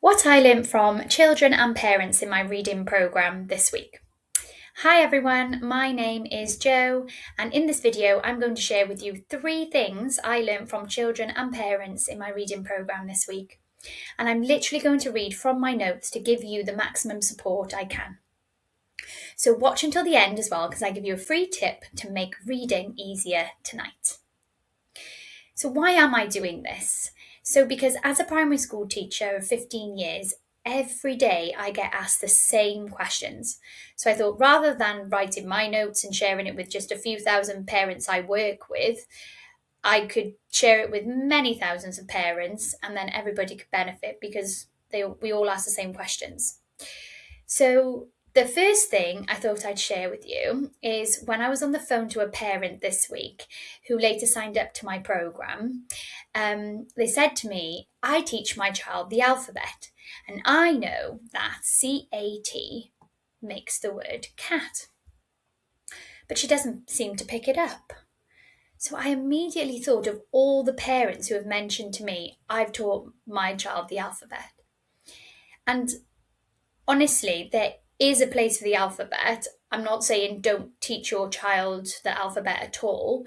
What I learnt from children and parents in my reading programme this week. Hi everyone, my name is Jo, and in this video I'm going to share with you 3 things I learnt from children and parents in my reading programme this week. And I'm literally going to read from my notes to give you the maximum support I can. So watch until the end as well, because I give you a free tip to make reading easier tonight. So why am I doing this? So because as a primary school teacher of 15 years, every day I get asked the same questions. So I thought rather than writing my notes and sharing it with just a few thousand parents I work with, I could share it with many thousands of parents and then everybody could benefit because we all ask the same questions. So the first thing I thought I'd share with you is when I was on the phone to a parent this week who later signed up to my programme, they said to me, I teach my child the alphabet and I know that CAT makes the word cat. But she doesn't seem to pick it up. So I immediately thought of all the parents who have mentioned to me, I've taught my child the alphabet. And honestly, there is a place for the alphabet. I'm not saying don't teach your child the alphabet at all,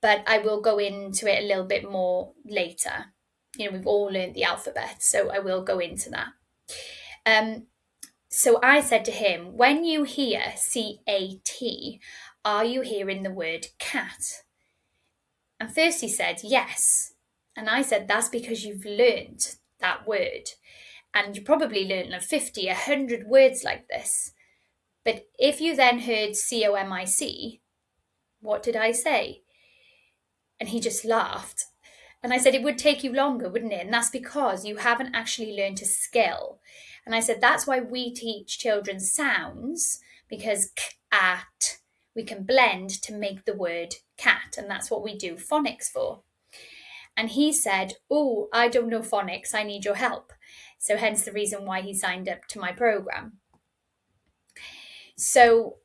but I will go into it a little bit more later. We've all learned the alphabet, so I will go into that. So I said to him, when you hear CAT, are you hearing the word cat? And first he said, yes. And I said, that's because you've learned that word. And you probably learned 50, 100 words like this. But if you then heard COMIC, what did I say? And he just laughed. And I said, it would take you longer, wouldn't it? And that's because you haven't actually learned a skill. And I said, that's why we teach children sounds, because cat, we can blend to make the word cat. And that's what we do phonics for. And he said, oh, I don't know phonics, I need your help. So hence the reason why he signed up to my programme. So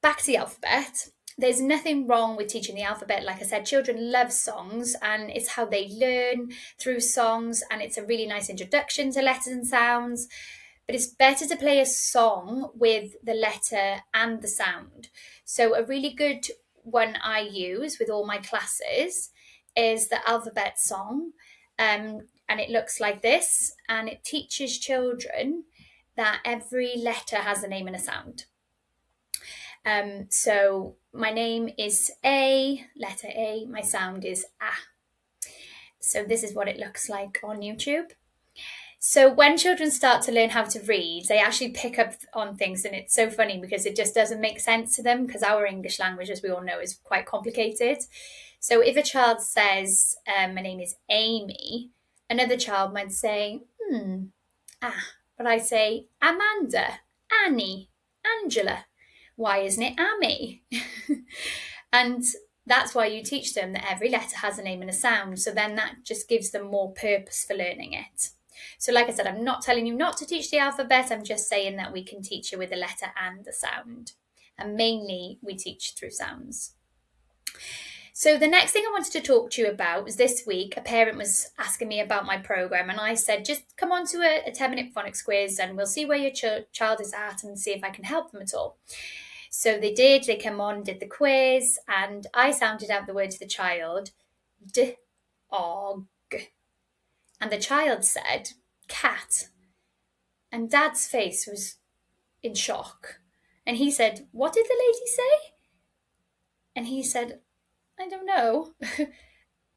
back to the alphabet. There's nothing wrong with teaching the alphabet. Like I said, children love songs and it's how they learn through songs, and it's a really nice introduction to letters and sounds. But it's better to play a song with the letter and the sound. So a really good one I use with all my classes is the alphabet song. And it looks like this, and it teaches children that every letter has a name and a sound. So my name is A, letter A, my sound is A. So this is what it looks like on YouTube. So when children start to learn how to read, they actually pick up on things, and it's so funny because it just doesn't make sense to them, because our English language, as we all know, is quite complicated. So if a child says, my name is Amy, another child might say, but I say Amanda, Annie, Angela. Why isn't it Amy? And that's why you teach them that every letter has a name and a sound. So then that just gives them more purpose for learning it. So like I said, I'm not telling you not to teach the alphabet. I'm just saying that we can teach you with a letter and a sound. And mainly we teach through sounds. So the next thing I wanted to talk to you about was this week, a parent was asking me about my programme, and I said, just come on to a 10-minute phonics quiz and we'll see where your child is at and see if I can help them at all. So they did, they came on, did the quiz, and I sounded out the word to the child, D-O-G. And the child said, cat. And Dad's face was in shock. And he said, what did the lady say? And he said, I don't know.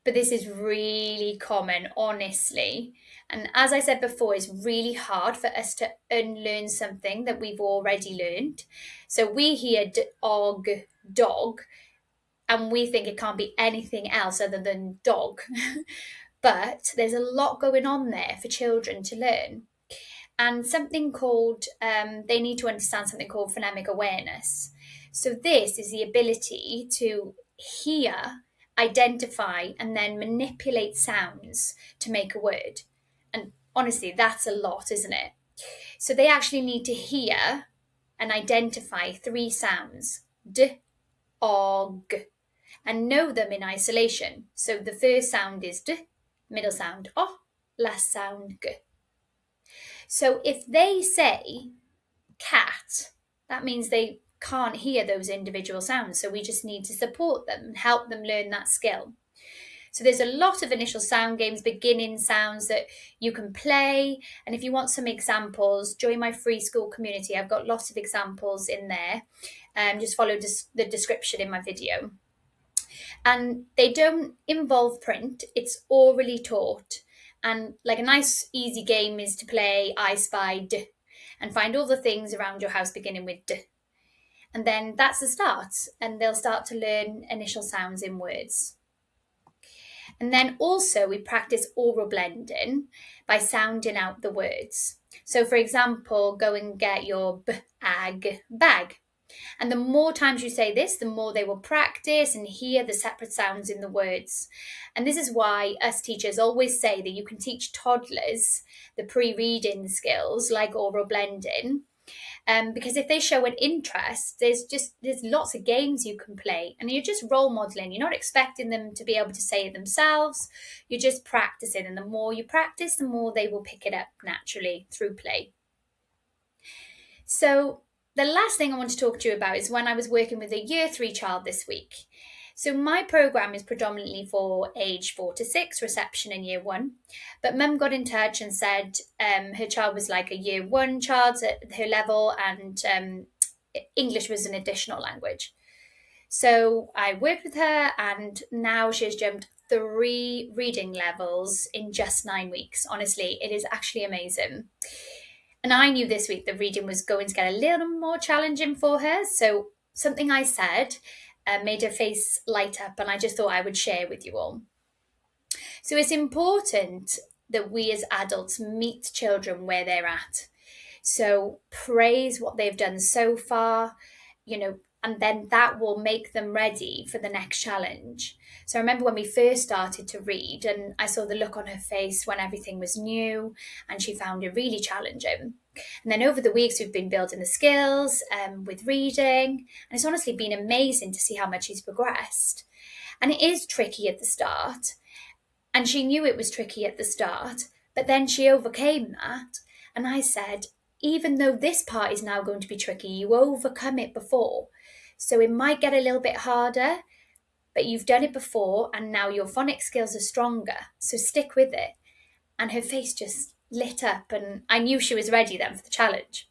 But this is really common, honestly. And as I said before, it's really hard for us to unlearn something that we've already learned. So we hear dog, and we think it can't be anything else other than dog. But there's a lot going on there for children to learn. And something called, they need to understand something called phonemic awareness. So this is the ability to hear, identify, and then manipulate sounds to make a word. And honestly, that's a lot, isn't it? So they actually need to hear and identify 3 sounds, d, o, g, and know them in isolation. So the first sound is d, middle sound o, last sound g. So if they say cat, that means they can't hear those individual sounds. So we just need to support them and help them learn that skill. So there's a lot of initial sound games, beginning sounds that you can play. And if you want some examples, join my free school community. I've got lots of examples in there. Just follow the description in my video. And they don't involve print, it's orally taught. And like a nice easy game is to play I Spy D and find all the things around your house beginning with D. And then that's the start, and they'll start to learn initial sounds in words. And then also we practice oral blending by sounding out the words. So for example, go and get your bag. And the more times you say this, the more they will practice and hear the separate sounds in the words. And this is why us teachers always say that you can teach toddlers the pre-reading skills like oral blending. Because if they show an interest, there's lots of games you can play, and you're just role modeling. You're not expecting them to be able to say it themselves. You're just practicing, and the more you practice, the more they will pick it up naturally through play. So the last thing I want to talk to you about is when I was working with a year 3 child this week. So my programme is predominantly for age 4 to 6, reception in year 1. But Mum got in touch and said her child was like a year 1 child at her level, and English was an additional language. So I worked with her, and now she has jumped 3 reading levels in just 9 weeks. Honestly, it is actually amazing. And I knew this week the reading was going to get a little more challenging for her. So something I said made her face light up, and I just thought I would share with you all. So it's important that we as adults meet children where they're at. So praise what they've done so far, and then that will make them ready for the next challenge. So I remember when we first started to read, and I saw the look on her face when everything was new and she found it really challenging. And then over the weeks, we've been building the skills with reading, and it's honestly been amazing to see how much she's progressed. And it is tricky at the start, and she knew it was tricky at the start, but then she overcame that. And I said, even though this part is now going to be tricky, you overcome it before. So it might get a little bit harder, but you've done it before, and now your phonics skills are stronger. So stick with it. And her face just lit up, and I knew she was ready then for the challenge.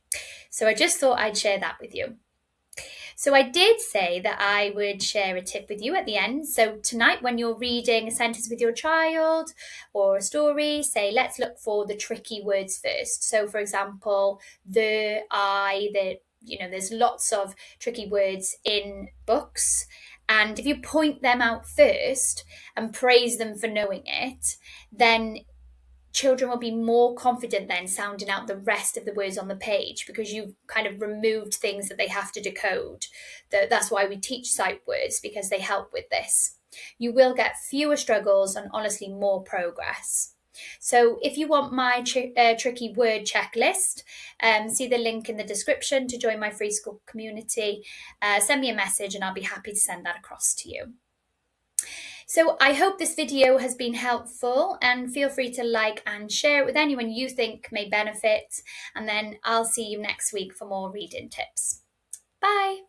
So I just thought I'd share that with you. So I did say that I would share a tip with you at the end. So tonight, when you're reading a sentence with your child or a story, say, let's look for the tricky words first. So for example, the, I, the, there's lots of tricky words in books. And if you point them out first and praise them for knowing it, then children will be more confident then sounding out the rest of the words on the page, because you've kind of removed things that they have to decode. That's why we teach sight words, because they help with this. You will get fewer struggles and honestly more progress. So if you want my tricky word checklist, see the link in the description to join my free school community. Send me a message and I'll be happy to send that across to you. So I hope this video has been helpful, and feel free to like and share it with anyone you think may benefit. And then I'll see you next week for more reading tips. Bye.